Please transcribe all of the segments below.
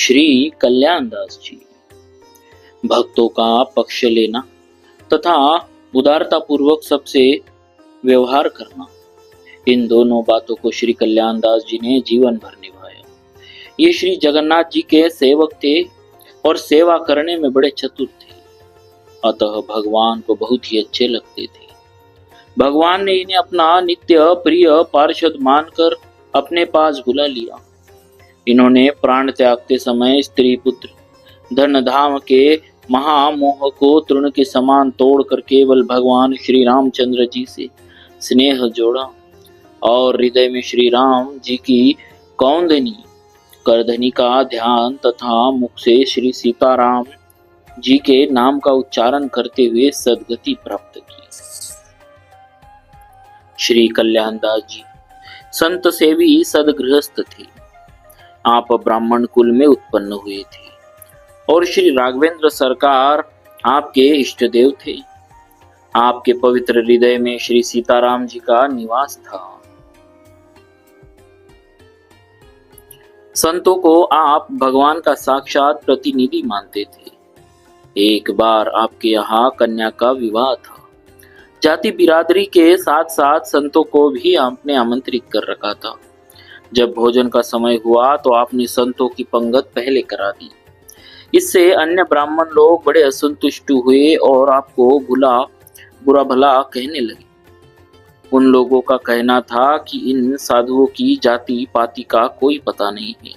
श्री कल्याणदास जी। भक्तों का पक्ष लेना तथा उदारता पूर्वक सबसे व्यवहार करना, इन दोनों बातों को श्री कल्याणदास जी ने जीवन भर निभाया। ये श्री जगन्नाथ जी के सेवक थे और सेवा करने में बड़े चतुर थे, अतः भगवान को बहुत ही अच्छे लगते थे। भगवान ने इन्हें अपना नित्य प्रिय पार्षद मानकर अपने पास बुला लिया। इन्होंने प्राण त्यागते समय स्त्री पुत्र धन धाम के महामोह को तृण के समान तोड़कर केवल भगवान श्री रामचंद्र जी से स्नेह जोड़ा और हृदय में श्री राम जी की कौंदनी करधनी का ध्यान तथा मुख से श्री सीताराम जी के नाम का उच्चारण करते हुए सद्गति प्राप्त की। श्री कल्याणदास जी संत सेवी सदगृहस्थ थे। आप ब्राह्मण कुल में उत्पन्न हुए थे और श्री राघवेंद्र सरकार आपके इष्ट देव थे। आपके पवित्र हृदय में श्री सीताराम जी का निवास था। संतों को आप भगवान का साक्षात प्रतिनिधि मानते थे। एक बार आपके यहाँ कन्या का विवाह था। जाति बिरादरी के साथ साथ संतों को भी आपने आमंत्रित कर रखा था। जब भोजन का समय हुआ तो आपने संतों की पंगत पहले करा दी। इससे अन्य ब्राह्मण लोग बड़े असंतुष्ट हुए और आपको बुरा भला कहने लगे। उन लोगों का कहना था कि इन साधुओं की जाति पाति का कोई पता नहीं है,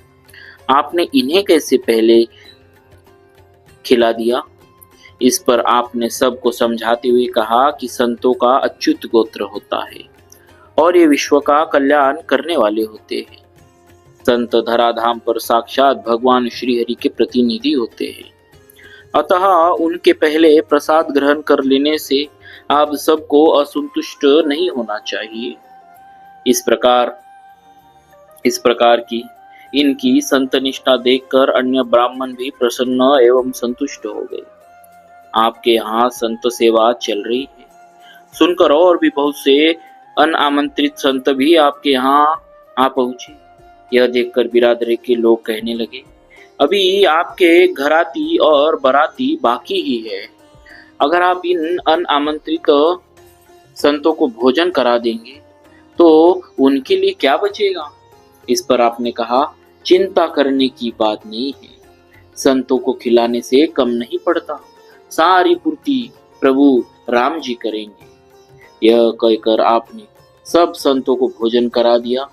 आपने इन्हें कैसे पहले खिला दिया। इस पर आपने सबको समझाते हुए कहा कि संतों का अच्युत गोत्र होता है और ये विश्व का कल्याण करने वाले होते हैं। संत धराधाम पर साक्षात भगवान श्री हरि के प्रतिनिधि होते हैं, अतः उनके पहले प्रसाद ग्रहण कर लेने से आप सबको असंतुष्ट नहीं होना चाहिए। इस प्रकार की इनकी संतनिष्ठा देखकर अन्य ब्राह्मण भी प्रसन्न एवं संतुष्ट हो गए। आपके यहाँ संत सेवा चल रही है सुनकर और भी बहुत से अनामंत्रित संत भी आपके यहाँ आ पहुंचे। यह देखकर बिरादरी के लोग कहने लगे, अभी आपके घराती और बराती बाकी ही है। अगर आप इन अनामंत्रित संतों को भोजन करा देंगे तो उनके लिए क्या बचेगा। इस पर आपने कहा, चिंता करने की बात नहीं है, संतों को खिलाने से कम नहीं पड़ता, सारी पूर्ति प्रभु राम जी करेंगे। यह कहकर आपने सब संतों को भोजन करा दिया।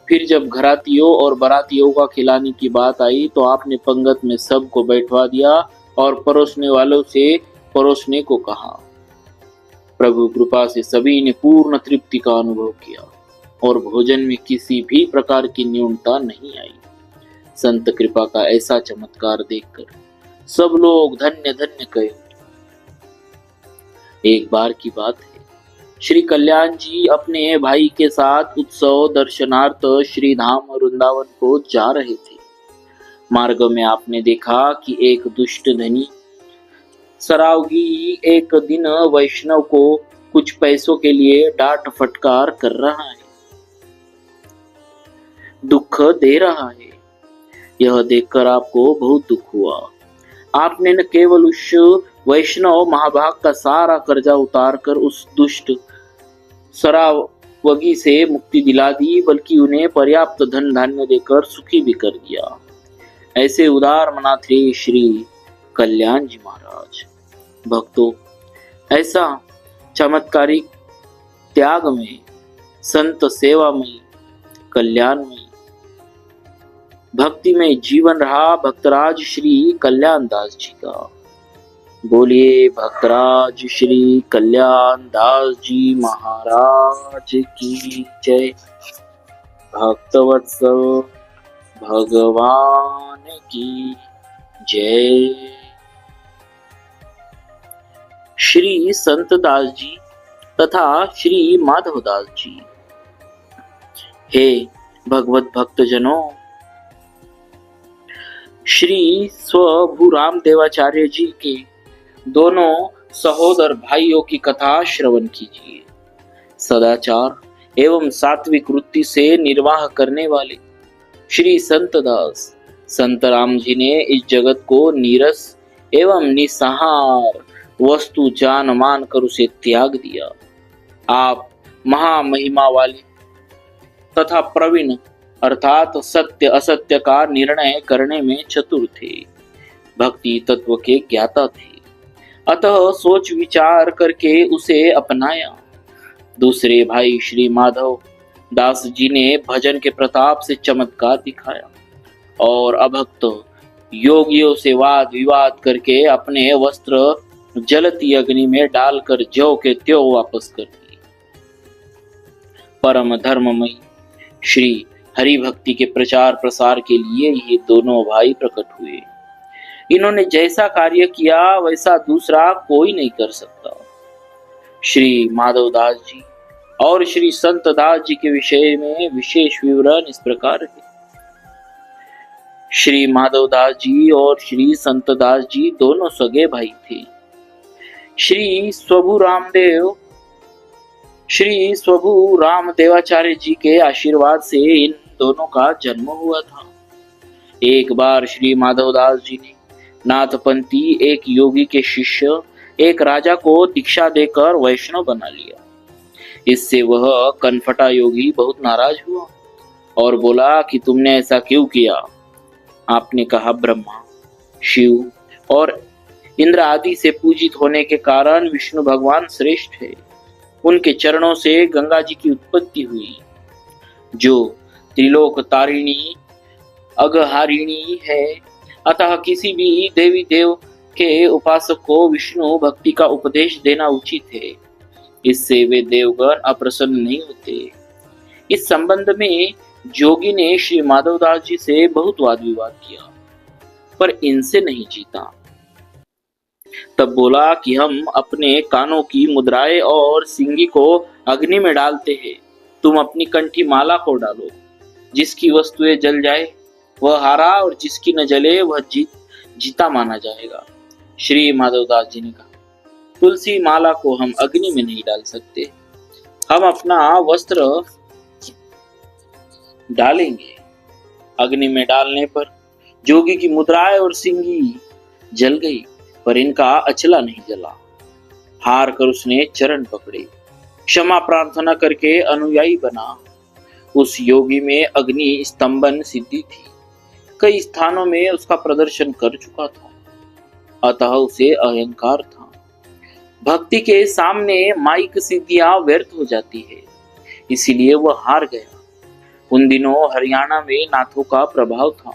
फिर जब घरातियों और बरातियों का खिलाने की बात आई तो आपने पंगत में सबको बैठवा दिया और परोसने वालों से परोसने को कहा। प्रभु कृपा से सभी ने पूर्ण तृप्ति का अनुभव किया और भोजन में किसी भी प्रकार की न्यूनता नहीं आई। संत कृपा का ऐसा चमत्कार देखकर सब लोग धन्य धन्य कहे। एक बार की बात है, श्री कल्याण जी अपने भाई के साथ उत्सव दर्शनार्थ श्री धाम वृंदावन को जा रहे थे। मार्ग में आपने देखा कि एक दुष्ट धनी सरावगी एक दिन वैष्णव को कुछ पैसों के लिए डांट फटकार कर रहा है, दुख दे रहा है। यह देखकर आपको बहुत दुख हुआ। आपने न केवल उस वैष्णव महाभाग का सारा कर्जा उतारकर उस दुष्ट सरावगी से मुक्ति दिला दी, बल्कि उन्हें पर्याप्त धन धान्य देकर सुखी भी कर दिया। ऐसे उदार मना थे श्री कल्याण जी महाराज। भक्तों, ऐसा चमत्कारिक त्याग में, संत सेवा में, कल्याण में, भक्ति में जीवन रहा भक्तराज श्री कल्याण दास जी का। बोलिए भक्तराज श्री कल्याण दास जी महाराज की जय। भक्तवत्सल भगवान की जय। श्री संत दास जी तथा श्री माधव दास जी। हे भगवत भक्तजनों, श्री स्वभू राम देवाचार्य जी के दोनों सहोदर भाइयों की कथा श्रवण कीजिए। सदाचार एवं सात्विक वृत्ति से निर्वाह करने वाले श्री संत दास संत राम जी ने इस जगत को नीरस एवं निस्सहार वस्तु जान मान कर उसे त्याग दिया। आप महामहिमा वाले तथा प्रवीण अर्थात सत्य असत्य का निर्णय करने में चतुर थे, भक्ति तत्व के ज्ञाता थे, अतः सोच विचार करके उसे अपनाया। दूसरे भाई श्री माधव दास जी ने भजन के प्रताप से चमत्कार दिखाया और अभक्त योगियों से वाद विवाद करके अपने वस्त्र जलती अग्नि में डालकर ज्यों के त्यों वापस कर दिए। परम धर्ममयी श्री हरि भक्ति के प्रचार प्रसार के लिए ये दोनों भाई प्रकट हुए। इन्होंने जैसा कार्य किया वैसा दूसरा कोई नहीं कर सकता। श्री माधव दास जी और श्री संत दास जी के विषय में विशेष विवरण इस प्रकार है। श्री माधव दास जी और श्री संत दास जी दोनों सगे भाई थे। श्री स्वभु रामदेवाचार्य जी के आशीर्वाद से इन दोनों का जन्म हुआ था। एक बार श्री माधव दास जी ने नाथपंथी एक योगी के शिष्य एक राजा को दीक्षा देकर वैष्णव बना लिया। इससे वह कनफटा योगी बहुत नाराज हुआ और बोला कि तुमने ऐसा क्यों किया? आपने कहा, ब्रह्मा, शिव और इंद्र आदि से पूजित होने के कारण विष्णु भगवान श्रेष्ठ है। उनके चरणों से गंगा जी की उत्पत्ति हुई, जो त्रिलोक तारिणी अगहारिणी है। अतः किसी भी देवी देव के उपासक को विष्णु भक्ति का उपदेश देना उचित है। इससे वे देवगण अप्रसन्न नहीं होते। इस संबंध में जोगी ने श्री माधव दास जी से बहुत वाद विवाद किया, पर इनसे नहीं जीता। तब बोला कि हम अपने कानों की मुद्राएं और सिंगी को अग्नि में डालते हैं, तुम अपनी कंठी माला को डालो। जिसकी वस्तुएं जल जाए वह हारा और जिसकी न जले वह जीता माना जाएगा। श्री माधव दास जी ने कहा, तुलसी माला को हम अग्नि में नहीं डाल सकते, हम अपना वस्त्र डालेंगे। अग्नि में डालने पर जोगी की मुद्राएं और सिंगी जल गई, पर इनका अचला नहीं जला। हार कर उसने चरण पकड़े, क्षमा प्रार्थना करके अनुयायी बना। उस योगी में अग्नि स्तंभन सिद्धि थी, कई स्थानों में उसका प्रदर्शन कर चुका था, अतः उसे अहंकार था। भक्ति के सामने माइक सिद्धियां व्यर्थ हो जाती है, इसीलिए वह हार गया। उन दिनों हरियाणा में नाथों का प्रभाव था,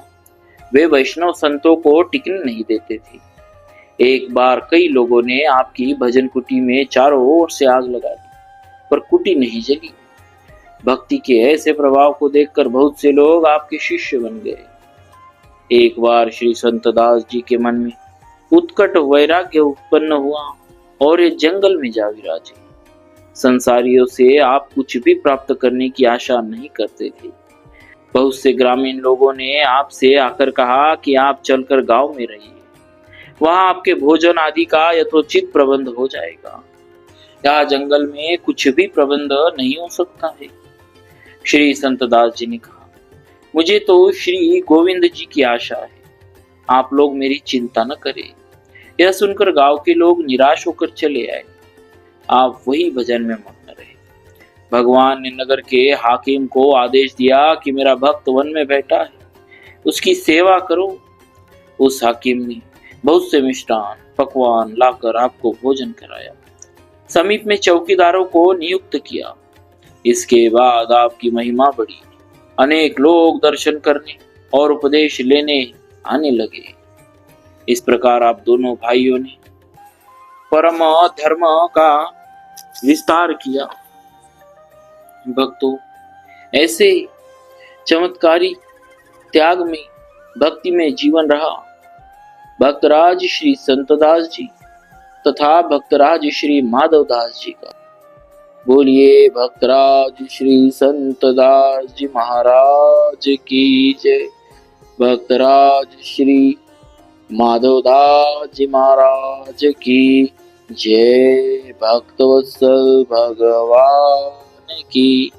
वे वैष्णव संतों को टिकने नहीं देते थे। एक बार कई लोगों ने आपकी भजन कुटी में चारों ओर से आग लगा दी, पर कुटी नहीं जली। भक्ति के ऐसे प्रभाव को देखकर बहुत से लोग आपके शिष्य बन गए। एक बार श्री संत दास जी के मन में उत्कट वैराग्य उत्पन्न हुआ और ये जंगल में जा विराजे। संसारियों से आप कुछ भी प्राप्त करने की आशा नहीं करते थे। बहुत से ग्रामीण लोगों ने आपसे आकर कहा कि आप चलकर गांव में रहिए, वहां आपके भोजन आदि का यथोचित प्रबंध हो जाएगा। यहाँ जंगल में कुछ भी प्रबंध नहीं हो सकता है। श्री संत दास जी ने कहा, मुझे तो श्री गोविंद जी की आशा है, आप लोग मेरी चिंता न करें। यह सुनकर गांव के लोग निराश होकर चले आए। आप वही भजन में मग्न रहे। भगवान ने नगर के हाकिम को आदेश दिया कि मेरा भक्त वन में बैठा है, उसकी सेवा करो। उस हाकिम ने बहुत से मिष्टान पकवान लाकर आपको भोजन कराया, समीप में चौकीदारों को नियुक्त किया। इसके बाद आपकी महिमा बढ़ी, अनेक लोग दर्शन करने और उपदेश लेने आने लगे। इस प्रकार आप दोनों भाइयों ने परम धर्म का विस्तार किया। भक्तों, ऐसे चमत्कारी त्याग में भक्ति में जीवन रहा भक्तराज श्री संतदास जी तथा भक्तराज श्री माधव दास जी का। बोलिए भक्तराज श्री संतदास जी महाराज की जय। भक्तराज श्री माधवदास जी महाराज की जय। भक्तवत्सल भगवान की